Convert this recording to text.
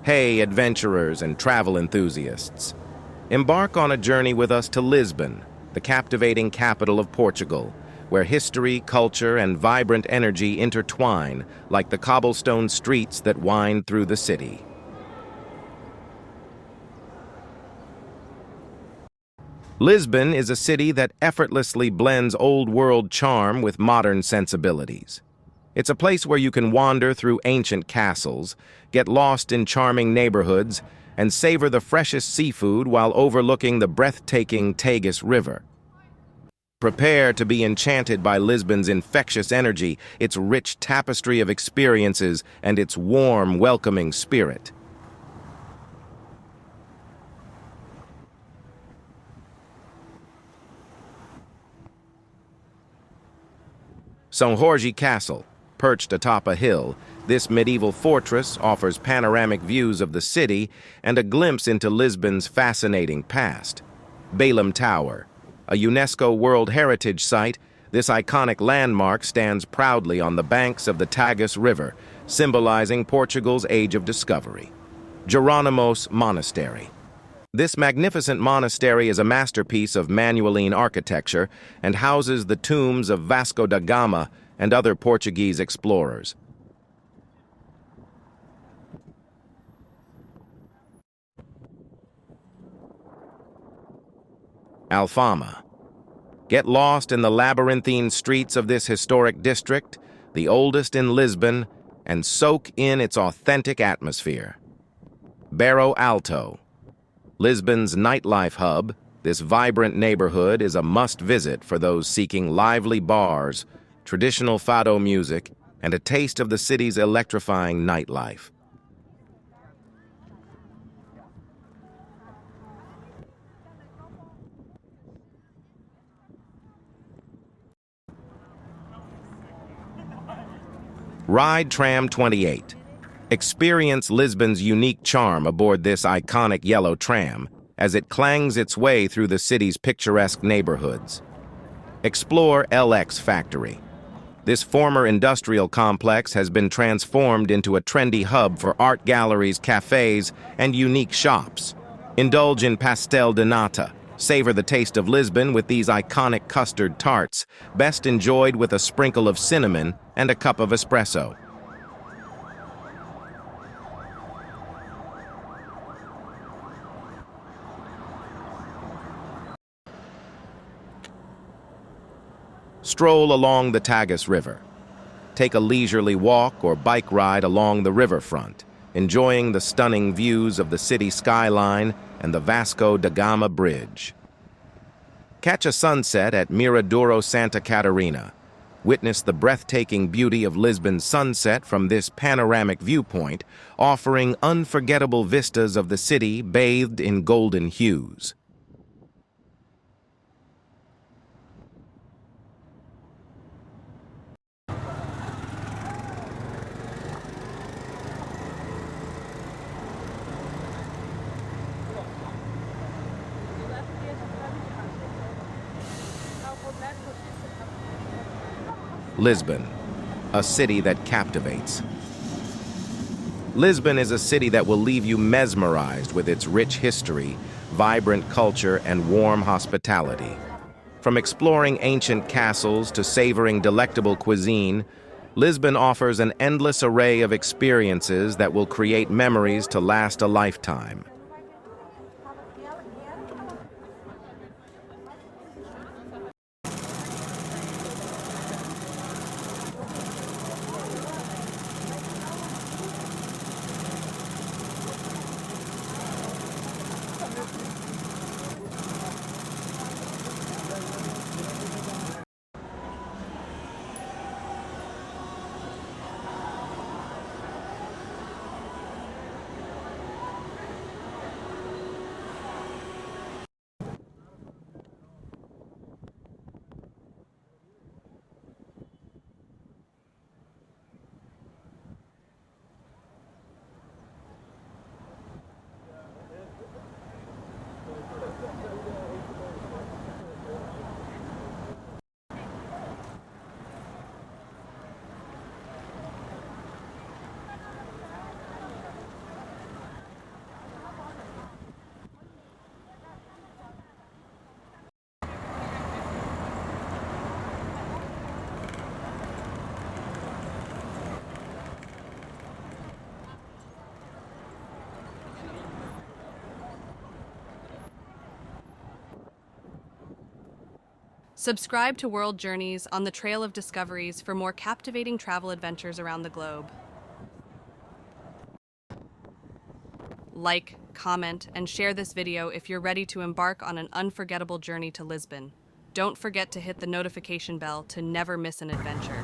Hey, adventurers and travel enthusiasts. Embark on a journey with us to Lisbon, the captivating capital of Portugal, where history, culture, and vibrant energy intertwine like the cobblestone streets that wind through the city. Lisbon is a city that effortlessly blends old-world charm with modern sensibilities. It's a place where you can wander through ancient castles, get lost in charming neighborhoods, and savor the freshest seafood while overlooking the breathtaking Tagus River. Prepare to be enchanted by Lisbon's infectious energy, its rich tapestry of experiences, and its warm, welcoming spirit. São Jorge Castle, perched atop a hill, this medieval fortress offers panoramic views of the city and a glimpse into Lisbon's fascinating past. Belém Tower, a UNESCO World Heritage Site, this iconic landmark stands proudly on the banks of the Tagus River, symbolizing Portugal's age of discovery. Jerónimos Monastery. This magnificent monastery is a masterpiece of Manueline architecture and houses the tombs of Vasco da Gama and other Portuguese explorers. Alfama. Get lost in the labyrinthine streets of this historic district, the oldest in Lisbon, and soak in its authentic atmosphere. Bairro Alto. Lisbon's nightlife hub, this vibrant neighborhood is a must-visit for those seeking lively bars, traditional fado music, and a taste of the city's electrifying nightlife. Ride Tram 28. Experience Lisbon's unique charm aboard this iconic yellow tram as it clangs its way through the city's picturesque neighborhoods. Explore LX Factory. This former industrial complex has been transformed into a trendy hub for art galleries, cafes, and unique shops. Indulge in pastel de nata. Savor the taste of Lisbon with these iconic custard tarts, best enjoyed with a sprinkle of cinnamon and a cup of espresso. Stroll along the Tagus River. Take a leisurely walk or bike ride along the riverfront, enjoying the stunning views of the city skyline and the Vasco da Gama Bridge. Catch a sunset at Miradouro Santa Catarina. Witness the breathtaking beauty of Lisbon's sunset from this panoramic viewpoint, offering unforgettable vistas of the city bathed in golden hues. Lisbon, a city that captivates. Lisbon is a city that will leave you mesmerized with its rich history, vibrant culture, and warm hospitality. From exploring ancient castles to savoring delectable cuisine, Lisbon offers an endless array of experiences that will create memories to last a lifetime. Subscribe to World Journeys on the Trail of Discoveries for more captivating travel adventures around the globe. Like, comment, and share this video if you're ready to embark on an unforgettable journey to Lisbon. Don't forget to hit the notification bell to never miss an adventure.